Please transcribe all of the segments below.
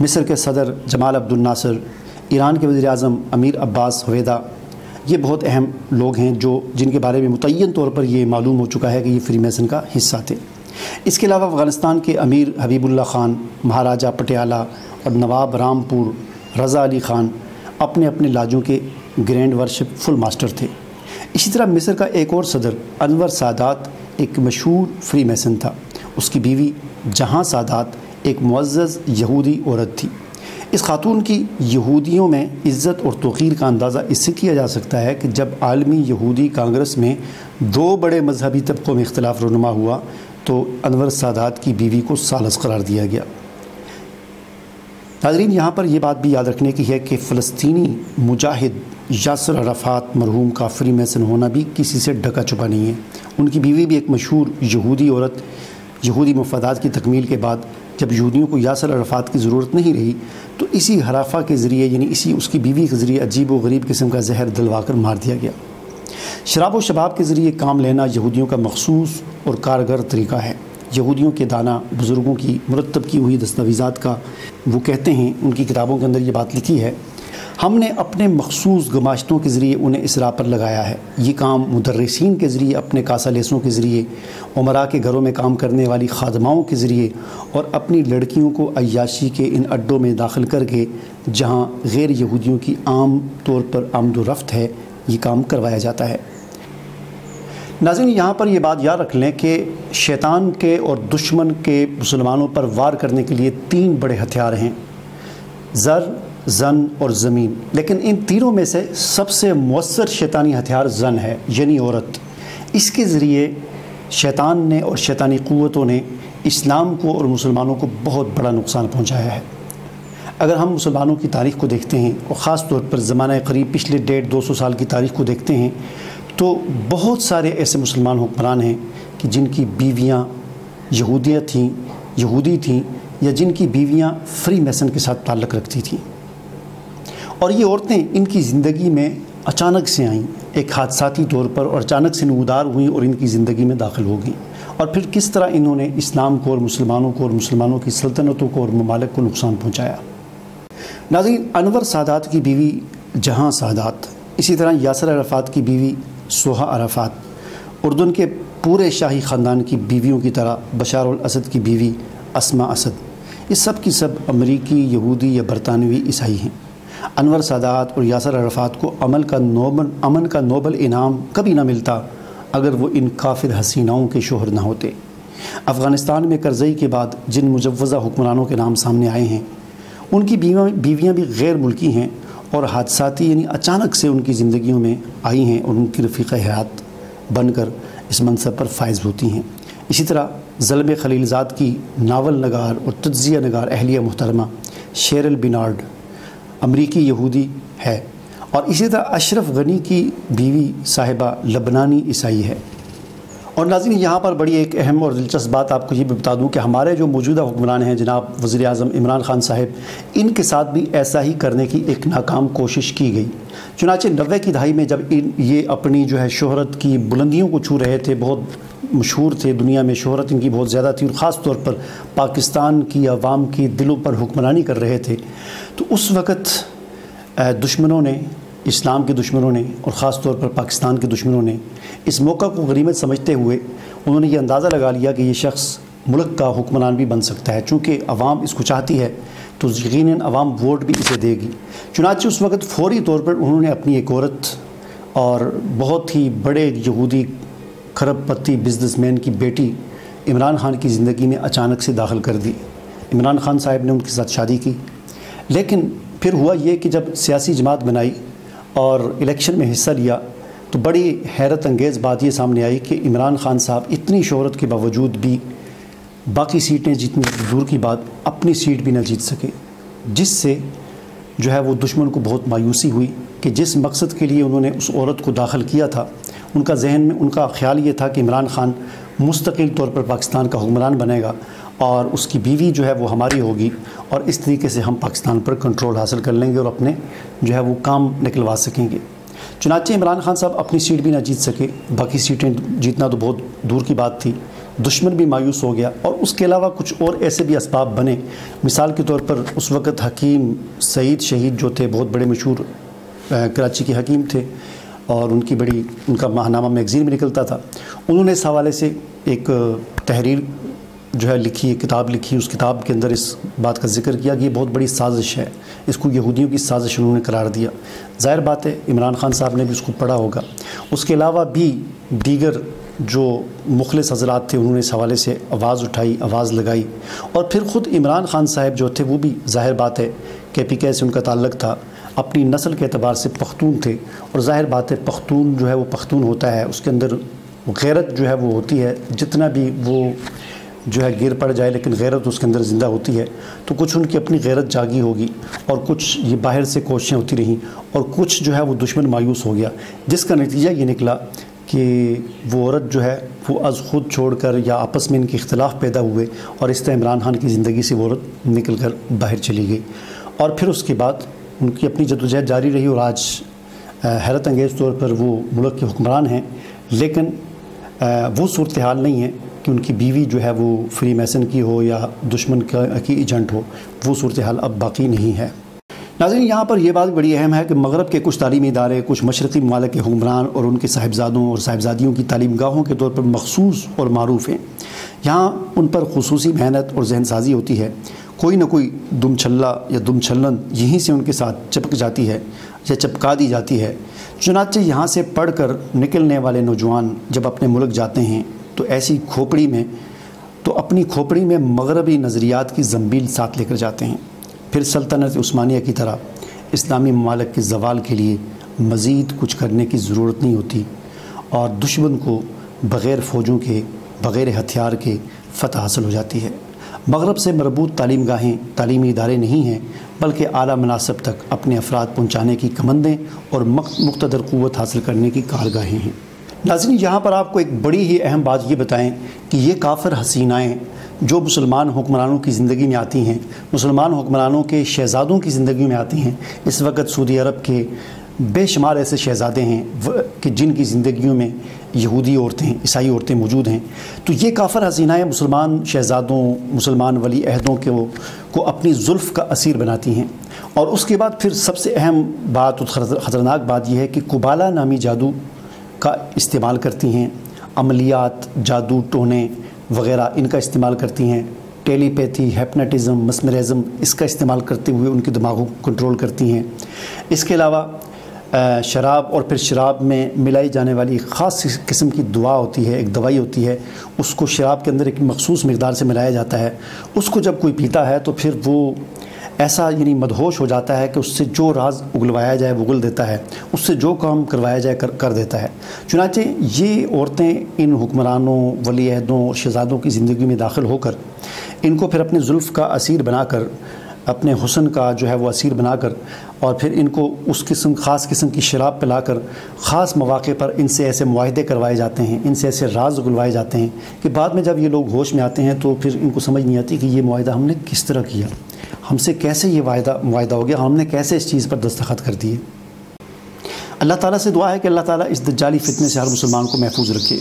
مصر کے صدر جمال عبد الناصر، ایران کے وزیر اعظم امیر عباس ہویدا، یہ بہت اہم لوگ ہیں جن کے بارے میں متعین طور پر یہ معلوم ہو چکا ہے کہ یہ فری میسن کا حصہ تھے۔ اس کے علاوہ افغانستان کے امیر حبیب اللہ خان، مہاراجہ پٹیالہ اور نواب رامپور رضا علی خان اپنے اپنے لاجوں کے گرینڈ ورشپ فل ماسٹر تھے۔ اسی طرح مصر کا ایک اور صدر انور سادات ایک مشہور فری میسن تھا۔ اس کی بیوی جہاں سادات ایک معزز یہودی عورت تھی۔ اس خاتون کی یہودیوں میں عزت اور توقیر کا اندازہ اس سے کیا جا سکتا ہے کہ جب عالمی یہودی کانگریس میں 2 بڑے مذہبی طبقوں میں اختلاف رونما ہوا تو انور سادات کی بیوی کو ثالث قرار دیا گیا۔ ناظرین، یہاں پر یہ بات بھی یاد رکھنے کی ہے کہ فلسطینی مجاہد یاسر عرفات مرحوم کا فری میسن ہونا بھی کسی سے ڈھکا چھپا نہیں ہے۔ ان کی بیوی بھی ایک مشہور یہودی عورت، یہودی مفادات کی تکمیل کے بعد جب یہودیوں کو یاسر عرفات کی ضرورت نہیں رہی تو اسی حرافہ کے ذریعے یعنی اس کی بیوی کے ذریعے عجیب و غریب قسم کا زہر دلوا کر مار دیا گیا۔ شراب و شباب کے ذریعے کام لینا یہودیوں کا مخصوص اور کارگر طریقہ ہے۔ یہودیوں کے دانا بزرگوں کی مرتب کی ہوئی دستاویزات کا وہ کہتے ہیں، ان کی کتابوں کے اندر یہ بات لکھی ہے، ہم نے اپنے مخصوص گماشتوں کے ذریعے انہیں اس راہ پر لگایا ہے۔ یہ کام مدرسین کے ذریعے، اپنے کاسا لیسوں کے ذریعے، عمراء کے گھروں میں کام کرنے والی خادماؤں کے ذریعے اور اپنی لڑکیوں کو عیاشی کے ان اڈوں میں داخل کر کے جہاں غیر یہودیوں کی عام طور پر آمد و رفت ہے، یہ کام کروایا جاتا ہے۔ ناظرین، یہاں پر یہ بات یاد رکھ لیں کہ شیطان کے اور دشمن کے مسلمانوں پر وار کرنے کے لیے 3 بڑے ہتھیار ہیں: زر، زن اور زمین۔ لیکن ان تینوں میں سے سب سے مؤثر شیطانی ہتھیار زن ہے، یعنی عورت۔ اس کے ذریعے شیطان نے اور شیطانی قوتوں نے اسلام کو اور مسلمانوں کو بہت بڑا نقصان پہنچایا ہے۔ اگر ہم مسلمانوں کی تاریخ کو دیکھتے ہیں اور خاص طور پر زمانہ قریب پچھلے 150-200 سال کی تاریخ کو دیکھتے ہیں تو بہت سارے ایسے مسلمان حکمران ہیں کہ جن کی بیویاں یہودی تھیں یا جن کی بیویاں فری میسن کے ساتھ تعلق رکھتی تھیں، اور یہ عورتیں ان کی زندگی میں اچانک سے آئیں، ایک حادثاتی طور پر، اور اچانک سے نمودار ہوئیں اور ان کی زندگی میں داخل ہو گئیں، اور پھر کس طرح انہوں نے اسلام کو اور مسلمانوں کو اور مسلمانوں کی سلطنتوں کو اور ممالک کو نقصان پہنچایا۔ ناظرین، انور سادات کی بیوی جہاں سادات، اسی طرح یاسر عرفات کی بیوی سوہا عرفات، اردن کے پورے شاہی خاندان کی بیویوں کی طرح بشار الاسد کی بیوی اسما اسد، یہ سب کی سب امریکی، یہودی یا برطانوی عیسائی ہیں۔ انور سادات اور یاسر عرفات کو امن کا نوبل انعام کبھی نہ ملتا اگر وہ ان کافر حسیناؤں کے شوہر نہ ہوتے۔ افغانستان میں کرزئی کے بعد جن مجوزہ حکمرانوں کے نام سامنے آئے ہیں ان کی بیویاں بھی غیر ملکی ہیں اور حادثاتی یعنی اچانک سے ان کی زندگیوں میں آئی ہیں اور ان کی رفیقہ حیات بن کر اس منصب پر فائز ہوتی ہیں۔ اسی طرح زلمے خلیل زاد کی ناول نگار اور تجزیہ نگار اہلیہ محترمہ شیرل بینارڈ امریکی یہودی ہے، اور اسی طرح اشرف غنی کی بیوی صاحبہ لبنانی عیسائی ہے۔ اور ناظرین، یہاں پر بڑی ایک اہم اور دلچسپ بات آپ کو یہ بھی بتا دوں کہ ہمارے جو موجودہ حکمران ہیں جناب وزیر اعظم عمران خان صاحب، ان کے ساتھ بھی ایسا ہی کرنے کی ایک ناکام کوشش کی گئی۔ چنانچہ 90 کی دہائی میں جب یہ اپنی جو ہے شہرت کی بلندیوں کو چھو رہے تھے، بہت مشہور تھے، دنیا میں شہرت ان کی بہت زیادہ تھی اور خاص طور پر پاکستان کی عوام کی دلوں پر حکمرانی کر رہے تھے، تو اس وقت دشمنوں نے، اسلام کے دشمنوں نے اور خاص طور پر پاکستان کے دشمنوں نے اس موقع کو غنیمت سمجھتے ہوئے انہوں نے یہ اندازہ لگا لیا کہ یہ شخص ملک کا حکمران بھی بن سکتا ہے، چونکہ عوام اس کو چاہتی ہے تو یقیناً عوام ووٹ بھی اسے دے گی۔ چنانچہ اس وقت فوری طور پر انہوں نے اپنی ایک عورت اور بہت ہی بڑے یہودی کھرب پتی بزنس مین کی بیٹی عمران خان کی زندگی میں اچانک سے داخل کر دی۔ عمران خان صاحب نے ان کے ساتھ شادی کی، لیکن پھر ہوا یہ کہ جب سیاسی جماعت بنائی اور الیکشن میں حصہ لیا تو بڑی حیرت انگیز بات یہ سامنے آئی کہ عمران خان صاحب اتنی شہرت کے باوجود بھی باقی سیٹیں جیتنے دور کی بات اپنی سیٹ بھی نہ جیت سکے، جس سے جو ہے وہ دشمن کو بہت مایوسی ہوئی کہ جس مقصد کے لیے انہوں نے اس عورت کو داخل کیا تھا، ان کا ذہن میں ان کا خیال یہ تھا کہ عمران خان مستقل طور پر پاکستان کا حکمران بنے گا اور اس کی بیوی جو ہے وہ ہماری ہوگی اور اس طریقے سے ہم پاکستان پر کنٹرول حاصل کر لیں گے اور اپنے جو ہے وہ کام نکلوا سکیں گے۔ چنانچہ عمران خان صاحب اپنی سیٹ بھی نہ جیت سکے، باقی سیٹیں جیتنا تو بہت دور کی بات تھی، دشمن بھی مایوس ہو گیا، اور اس کے علاوہ کچھ اور ایسے بھی اسباب بنے۔ مثال کے طور پر اس وقت حکیم سعید شہید جو تھے، بہت بڑے مشہور کراچی کے حکیم تھے، اور ان کا ماہنامہ میگزین میں نکلتا تھا۔ انہوں نے اس حوالے سے ایک تحریر جو ہے لکھی، کتاب لکھی۔ اس کتاب کے اندر اس بات کا ذکر کیا کہ یہ بہت بڑی سازش ہے، اس کو یہودیوں کی سازش انہوں نے قرار دیا۔ ظاہر بات ہے عمران خان صاحب نے بھی اس کو پڑھا ہوگا۔ اس کے علاوہ بھی دیگر جو مخلص حضرات تھے، انہوں نے اس حوالے سے آواز اٹھائی، آواز لگائی، اور پھر خود عمران خان صاحب جو تھے وہ بھی ظاہر بات ہے کہ PK سے ان کا تعلق تھا، اپنی نسل کے اعتبار سے پختون تھے، اور ظاہر بات ہے پختون جو ہے وہ پختون ہوتا ہے، اس کے اندر غیرت جو ہے وہ ہوتی ہے، جتنا بھی وہ جو ہے گر پڑ جائے لیکن غیرت اس کے اندر زندہ ہوتی ہے۔ تو کچھ ان کی اپنی غیرت جاگی ہوگی، اور کچھ یہ باہر سے کوششیں ہوتی رہیں، اور کچھ جو ہے وہ دشمن مایوس ہو گیا، جس کا نتیجہ یہ نکلا کہ وہ عورت جو ہے وہ از خود چھوڑ کر، یا آپس میں ان کے اختلاف پیدا ہوئے، اور اس طرح عمران خان کی زندگی سے وہ عورت نکل کر باہر چلی گئی۔ اور پھر اس کے بعد ان کی اپنی جدوجہد جاری رہی، اور آج حیرت انگیز طور پر وہ ملک کے حکمران ہیں، لیکن وہ صورتحال نہیں ہے کہ ان کی بیوی جو ہے وہ فری میسن کی ہو یا دشمن کی ایجنٹ ہو، وہ صورتحال اب باقی نہیں ہے۔ ناظرین، یہاں پر یہ بات بڑی اہم ہے کہ مغرب کے کچھ تعلیمی ادارے، کچھ مشرقی ممالک کے حکمران اور ان کے صاحبزادوں اور صاحبزادیوں کی تعلیم گاہوں کے طور پر مخصوص اور معروف ہیں۔ یہاں ان پر خصوصی محنت اور ذہن سازی ہوتی ہے، کوئی نہ کوئی دم چھلا یا دم چھلن یہیں سے ان کے ساتھ چپک جاتی ہے یا چپکا دی جاتی ہے۔ چنانچہ یہاں سے پڑھ کر نکلنے والے نوجوان جب اپنے ملک جاتے ہیں تو ایسی اپنی کھوپڑی میں مغربی نظریات کی زنبیل ساتھ لے کر جاتے ہیں۔ پھر سلطنت عثمانیہ کی طرح اسلامی ممالک کے زوال کے لیے مزید کچھ کرنے کی ضرورت نہیں ہوتی، اور دشمن کو بغیر فوجوں کے، بغیر ہتھیار کے فتح حاصل ہو جاتی ہے۔ مغرب سے مربوط تعلیم گاہیں تعلیمی ادارے نہیں ہیں، بلکہ اعلیٰ مناصب تک اپنے افراد پہنچانے کی کمندیں اور مقتدر قوت حاصل کرنے کی کارگاہیں ہیں۔ ناظرین، یہاں پر آپ کو ایک بڑی ہی اہم بات یہ بتائیں کہ یہ کافر حسینائیں جو مسلمان حکمرانوں کی زندگی میں آتی ہیں، مسلمان حکمرانوں کے شہزادوں کی زندگی میں آتی ہیں، اس وقت سعودی عرب کے بے شمار ایسے شہزادے ہیں کہ جن کی زندگیوں میں یہودی عورتیں، عیسائی عورتیں موجود ہیں۔ تو یہ کافر حسینائیں مسلمان شہزادوں، مسلمان ولی عہدوں کو اپنی زلف کا اسیر بناتی ہیں، اور اس کے بعد پھر سب سے اہم بات اور خطرناک بات یہ ہے کہ قبالہ نامی جادو کا استعمال کرتی ہیں، عملیات، جادو ٹونے وغیرہ ان کا استعمال کرتی ہیں، ٹیلی پیتھی، ہیپناٹزم، مسمرزم، اس کا استعمال کرتے ہوئے ان کے دماغوں کو کنٹرول کرتی ہیں۔ اس کے علاوہ شراب، اور پھر شراب میں ملائی جانے والی خاص قسم کی دوا ہوتی ہے، ایک دوائی ہوتی ہے، اس کو شراب کے اندر ایک مخصوص مقدار سے ملایا جاتا ہے۔ اس کو جب کوئی پیتا ہے تو پھر وہ ایسا مدہوش ہو جاتا ہے کہ اس سے جو راز اگلوایا جائے وہ اگل دیتا ہے، اس سے جو کام کروایا جائے کر دیتا ہے۔ چنانچہ یہ عورتیں ان حکمرانوں، ولی عہدوں اور شہزادوں کی زندگی میں داخل ہو کر ان کو پھر اپنے زلف کا اسیر بنا کر، اپنے حسن کا جو ہے وہ اسیر بنا کر، اور پھر ان کو خاص قسم کی شراب پلا کر خاص مواقع پر ان سے ایسے معاہدے کروائے جاتے ہیں، ان سے ایسے راز اگلوائے جاتے ہیں کہ بعد میں جب یہ لوگ ہوش میں آتے ہیں تو پھر ان کو سمجھ نہیں آتی کہ یہ معاہدہ ہم نے کس طرح کیا، ہم سے کیسے یہ معاہدہ ہو گیا، ہم نے کیسے اس چیز پر دستخط کر دیے۔ اللہ تعالیٰ سے دعا ہے کہ اللہ تعالیٰ اس دجالی فتنے سے ہر مسلمان کو محفوظ رکھے،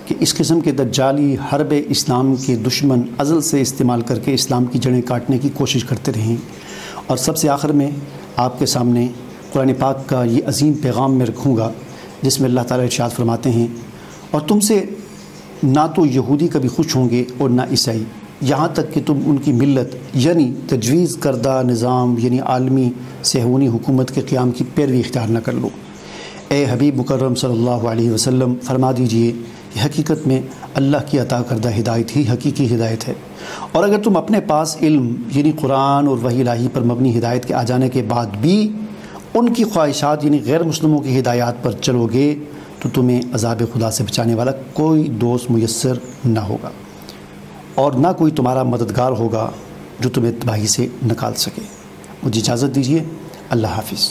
کہ اس قسم کے دجالی حرب اسلام کے دشمن ازل سے استعمال کر کے اسلام کی جڑیں کاٹنے کی کوشش کرتے رہیں۔ اور سب سے آخر میں آپ کے سامنے قرآن پاک کا یہ عظیم پیغام میں رکھوں گا، جس میں اللہ تعالیٰ ارشاد فرماتے ہیں، اور تم سے نہ تو یہودی کبھی خوش ہوں گے اور نہ عیسائی، یہاں تک کہ تم ان کی ملت یعنی تجویز کردہ نظام یعنی عالمی صہیونی حکومت کے قیام کی پیروی اختیار نہ کر لو۔ اے حبیب مکرم صلی اللہ علیہ وسلم، فرما دیجئے کہ حقیقت میں اللہ کی عطا کردہ ہدایت ہی حقیقی ہدایت ہے، اور اگر تم اپنے پاس علم یعنی قرآن اور وحی الہی پر مبنی ہدایت کے آ جانے کے بعد بھی ان کی خواہشات یعنی غیر مسلموں کی ہدایات پر چلو گے تو تمہیں عذاب خدا سے بچانے والا کوئی دوست میسر نہ ہوگا، اور نہ کوئی تمہارا مددگار ہوگا جو تمہیں تباہی سے نکال سکے۔ مجھے اجازت دیجیے، اللہ حافظ۔